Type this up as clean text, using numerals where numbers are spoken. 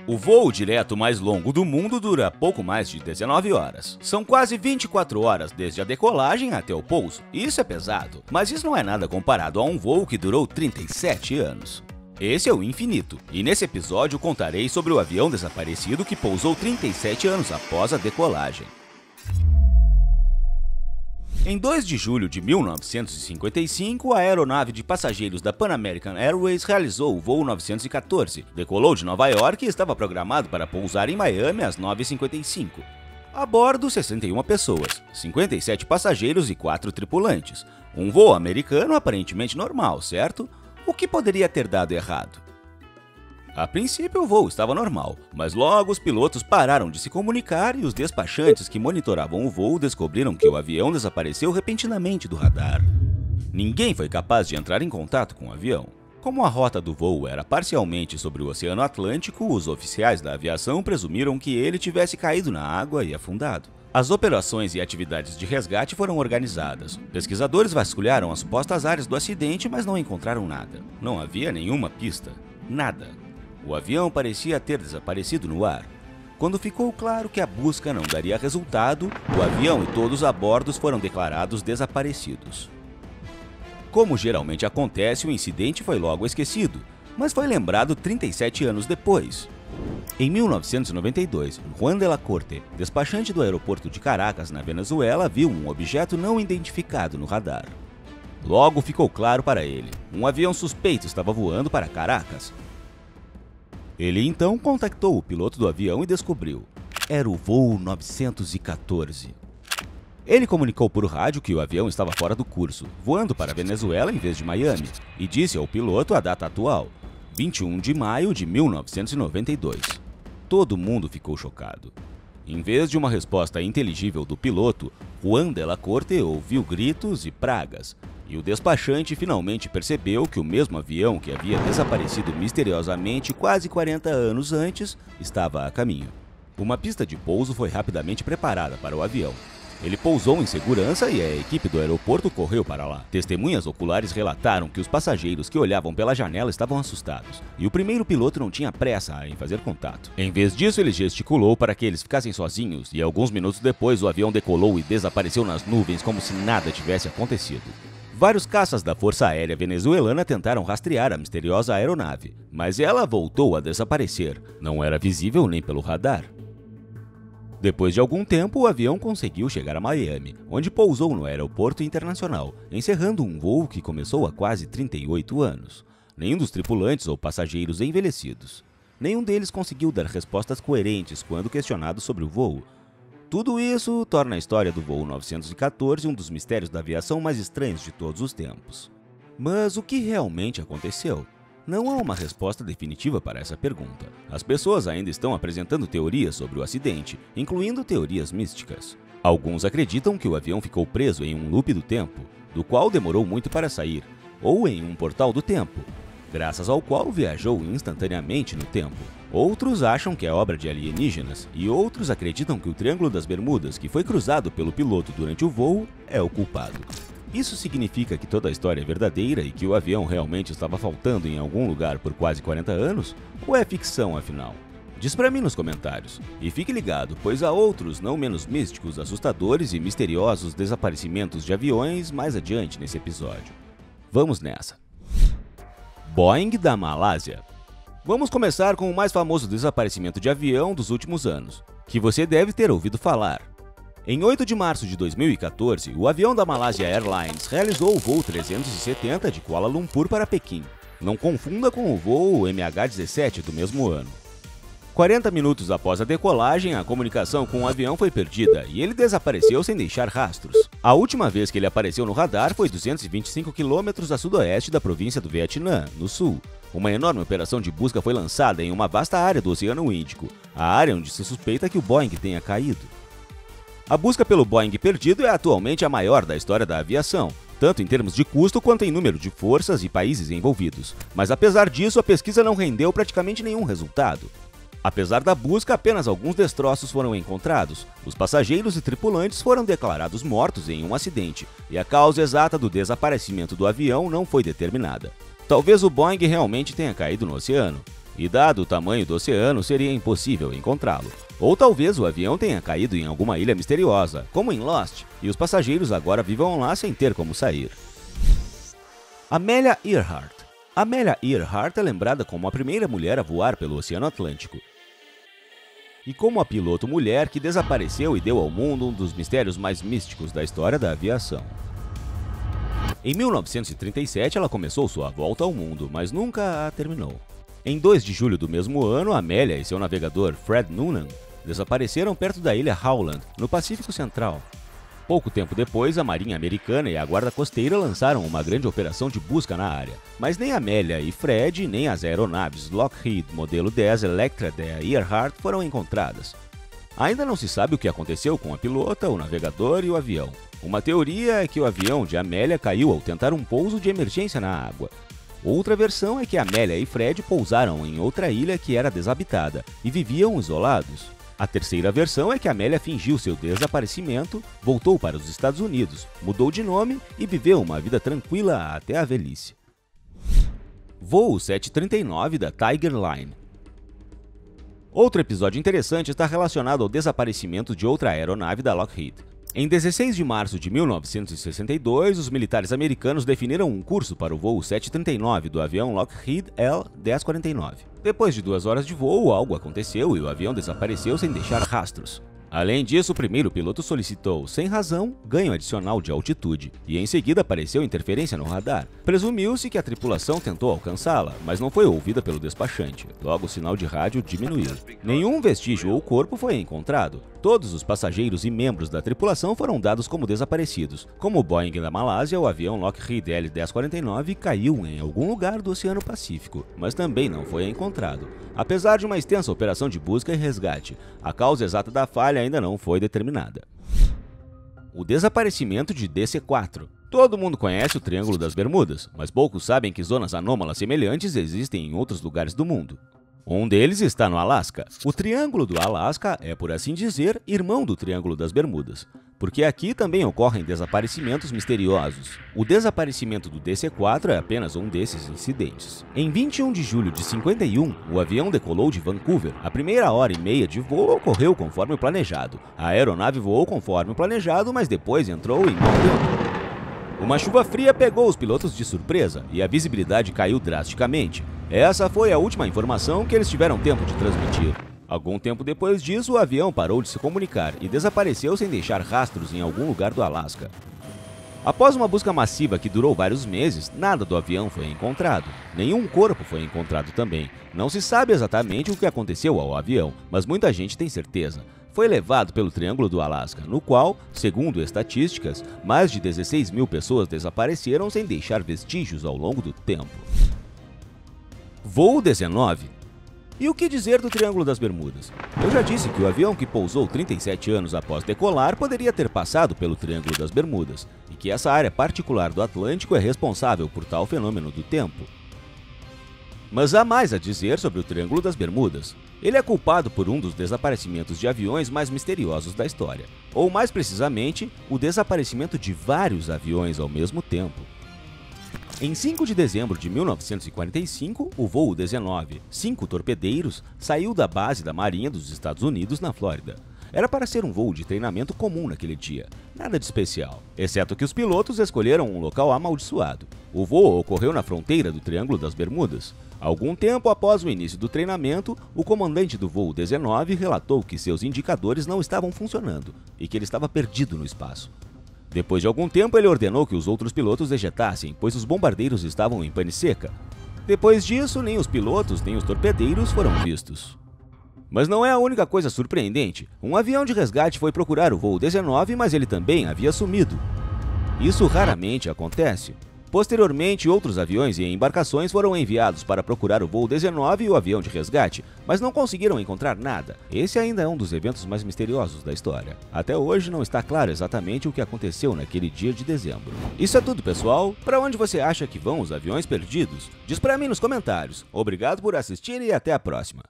O voo direto mais longo do mundo dura pouco mais de 19 horas. São quase 24 horas desde a decolagem até o pouso. Isso é pesado, mas isso não é nada comparado a um voo que durou 37 anos. Esse é o Infinito, e nesse episódio contarei sobre o avião desaparecido que pousou 37 anos após a decolagem. Em 2 de julho de 1955, a aeronave de passageiros da Pan American Airways realizou o voo 914. Decolou de Nova York e estava programado para pousar em Miami às 9h55. A bordo, 61 pessoas, 57 passageiros e 4 tripulantes. Um voo americano aparentemente normal, certo? O que poderia ter dado errado? A princípio, o voo estava normal, mas logo os pilotos pararam de se comunicar e os despachantes que monitoravam o voo descobriram que o avião desapareceu repentinamente do radar. Ninguém foi capaz de entrar em contato com o avião. Como a rota do voo era parcialmente sobre o Oceano Atlântico, os oficiais da aviação presumiram que ele tivesse caído na água e afundado. As operações e atividades de resgate foram organizadas. Pesquisadores vasculharam as supostas áreas do acidente, mas não encontraram nada. Não havia nenhuma pista. Nada. O avião parecia ter desaparecido no ar. Quando ficou claro que a busca não daria resultado, o avião e todos a bordo foram declarados desaparecidos. Como geralmente acontece, o incidente foi logo esquecido, mas foi lembrado 37 anos depois. Em 1992, Juan de la Corte, despachante do aeroporto de Caracas, na Venezuela, viu um objeto não identificado no radar. Logo ficou claro para ele, um avião suspeito estava voando para Caracas. Ele então contactou o piloto do avião e descobriu. Era o voo 914. Ele comunicou por rádio que o avião estava fora do curso, voando para a Venezuela em vez de Miami, e disse ao piloto a data atual, 21 de maio de 1992. Todo mundo ficou chocado. Em vez de uma resposta inteligível do piloto, Juan de la Corte ouviu gritos e pragas, e o despachante finalmente percebeu que o mesmo avião que havia desaparecido misteriosamente quase 40 anos antes estava a caminho. Uma pista de pouso foi rapidamente preparada para o avião. Ele pousou em segurança e a equipe do aeroporto correu para lá. Testemunhas oculares relataram que os passageiros que olhavam pela janela estavam assustados, e o primeiro piloto não tinha pressa em fazer contato. Em vez disso, ele gesticulou para que eles ficassem sozinhos, e alguns minutos depois o avião decolou e desapareceu nas nuvens como se nada tivesse acontecido. Vários caças da Força Aérea Venezuelana tentaram rastrear a misteriosa aeronave, mas ela voltou a desaparecer. Não era visível nem pelo radar. Depois de algum tempo, o avião conseguiu chegar a Miami, onde pousou no aeroporto internacional, encerrando um voo que começou há quase 38 anos. Nenhum dos tripulantes ou passageiros envelhecidos. Nenhum deles conseguiu dar respostas coerentes quando questionado sobre o voo. Tudo isso torna a história do voo 914 um dos mistérios da aviação mais estranhos de todos os tempos. Mas o que realmente aconteceu? Não há uma resposta definitiva para essa pergunta. As pessoas ainda estão apresentando teorias sobre o acidente, incluindo teorias místicas. Alguns acreditam que o avião ficou preso em um loop do tempo, do qual demorou muito para sair, ou em um portal do tempo, graças ao qual viajou instantaneamente no tempo. Outros acham que é obra de alienígenas, e outros acreditam que o Triângulo das Bermudas, que foi cruzado pelo piloto durante o voo, é o culpado. Isso significa que toda a história é verdadeira e que o avião realmente estava faltando em algum lugar por quase 40 anos? Ou é ficção, afinal? Diz pra mim nos comentários. E fique ligado, pois há outros não menos místicos, assustadores e misteriosos desaparecimentos de aviões mais adiante nesse episódio. Vamos nessa! Boeing da Malásia. Vamos começar com o mais famoso desaparecimento de avião dos últimos anos, que você deve ter ouvido falar. Em 8 de março de 2014, o avião da Malaysia Airlines realizou o voo 370 de Kuala Lumpur para Pequim. Não confunda com o voo MH17 do mesmo ano. 40 minutos após a decolagem, a comunicação com o avião foi perdida e ele desapareceu sem deixar rastros. A última vez que ele apareceu no radar foi 225 quilômetros a sudoeste da província do Vietnã, no sul. Uma enorme operação de busca foi lançada em uma vasta área do Oceano Índico, a área onde se suspeita que o Boeing tenha caído. A busca pelo Boeing perdido é atualmente a maior da história da aviação, tanto em termos de custo quanto em número de forças e países envolvidos. Mas apesar disso, a pesquisa não rendeu praticamente nenhum resultado. Apesar da busca, apenas alguns destroços foram encontrados. Os passageiros e tripulantes foram declarados mortos em um acidente, e a causa exata do desaparecimento do avião não foi determinada. Talvez o Boeing realmente tenha caído no oceano. e dado o tamanho do oceano, seria impossível encontrá-lo. Ou talvez o avião tenha caído em alguma ilha misteriosa, como em Lost, e os passageiros agora vivam lá sem ter como sair. Amelia Earhart. Amelia Earhart é lembrada como a primeira mulher a voar pelo Oceano Atlântico e como a piloto mulher que desapareceu e deu ao mundo um dos mistérios mais místicos da história da aviação. Em 1937, ela começou sua volta ao mundo, mas nunca a terminou. Em 2 de julho do mesmo ano, Amelia e seu navegador Fred Noonan desapareceram perto da ilha Howland, no Pacífico Central. Pouco tempo depois, a Marinha Americana e a Guarda Costeira lançaram uma grande operação de busca na área, mas nem Amelia e Fred, nem as aeronaves Lockheed modelo 10 Electra da Earhart foram encontradas. Ainda não se sabe o que aconteceu com a pilota, o navegador e o avião. Uma teoria é que o avião de Amelia caiu ao tentar um pouso de emergência na água. Outra versão é que Amelia e Fred pousaram em outra ilha que era desabitada e viviam isolados. A terceira versão é que Amelia fingiu seu desaparecimento, voltou para os Estados Unidos, mudou de nome e viveu uma vida tranquila até a velhice. Voo 739 da Tiger Line. Outro episódio interessante está relacionado ao desaparecimento de outra aeronave da Lockheed. Em 16 de março de 1962, os militares americanos definiram um curso para o voo 739 do avião Lockheed L-1049. Depois de 2 horas de voo, algo aconteceu e o avião desapareceu sem deixar rastros. Além disso, o primeiro piloto solicitou, sem razão, ganho adicional de altitude, e em seguida apareceu interferência no radar. Presumiu-se que a tripulação tentou alcançá-la, mas não foi ouvida pelo despachante. Logo, o sinal de rádio diminuiu. Nenhum vestígio ou corpo foi encontrado. Todos os passageiros e membros da tripulação foram dados como desaparecidos. Como o Boeing da Malásia, o avião Lockheed L-1049 caiu em algum lugar do Oceano Pacífico, mas também não foi encontrado. Apesar de uma extensa operação de busca e resgate, a causa exata da falha ainda não foi determinada. O desaparecimento de DC-4. Todo mundo conhece o Triângulo das Bermudas, mas poucos sabem que zonas anômalas semelhantes existem em outros lugares do mundo. Um deles está no Alasca. O Triângulo do Alasca é, por assim dizer, irmão do Triângulo das Bermudas, porque aqui também ocorrem desaparecimentos misteriosos. O desaparecimento do DC-4 é apenas um desses incidentes. Em 21 de julho de 51, o avião decolou de Vancouver. A primeira hora e meia de voo ocorreu conforme o planejado. A aeronave voou conforme o planejado, mas depois entrou em mau tempo. Uma chuva fria pegou os pilotos de surpresa e a visibilidade caiu drasticamente. Essa foi a última informação que eles tiveram tempo de transmitir. Algum tempo depois disso, o avião parou de se comunicar e desapareceu sem deixar rastros em algum lugar do Alasca. Após uma busca massiva que durou vários meses, nada do avião foi encontrado. Nenhum corpo foi encontrado também. Não se sabe exatamente o que aconteceu ao avião, mas muita gente tem certeza. Foi levado pelo Triângulo do Alasca, no qual, segundo estatísticas, mais de 16 mil pessoas desapareceram sem deixar vestígios ao longo do tempo. Voo 19. E o que dizer do Triângulo das Bermudas? Eu já disse que o avião que pousou 37 anos após decolar poderia ter passado pelo Triângulo das Bermudas, e que essa área particular do Atlântico é responsável por tal fenômeno do tempo. Mas há mais a dizer sobre o Triângulo das Bermudas. Ele é culpado por um dos desaparecimentos de aviões mais misteriosos da história, ou mais precisamente, o desaparecimento de vários aviões ao mesmo tempo. Em 5 de dezembro de 1945, o voo 19, 5 torpedeiros, saiu da base da Marinha dos Estados Unidos na Flórida. Era para ser um voo de treinamento comum naquele dia, nada de especial, exceto que os pilotos escolheram um local amaldiçoado. O voo ocorreu na fronteira do Triângulo das Bermudas. Algum tempo após o início do treinamento, o comandante do voo 19 relatou que seus indicadores não estavam funcionando e que ele estava perdido no espaço. Depois de algum tempo, ele ordenou que os outros pilotos ejetassem, pois os bombardeiros estavam em pane seca. Depois disso, nem os pilotos nem os torpedeiros foram vistos. Mas não é a única coisa surpreendente. Um avião de resgate foi procurar o voo 19, mas ele também havia sumido. Isso raramente acontece. Posteriormente, outros aviões e embarcações foram enviados para procurar o voo 19 e o avião de resgate, mas não conseguiram encontrar nada. Esse ainda é um dos eventos mais misteriosos da história. Até hoje não está claro exatamente o que aconteceu naquele dia de dezembro. Isso é tudo, pessoal. Para onde você acha que vão os aviões perdidos? Diz para mim nos comentários. Obrigado por assistir e até a próxima.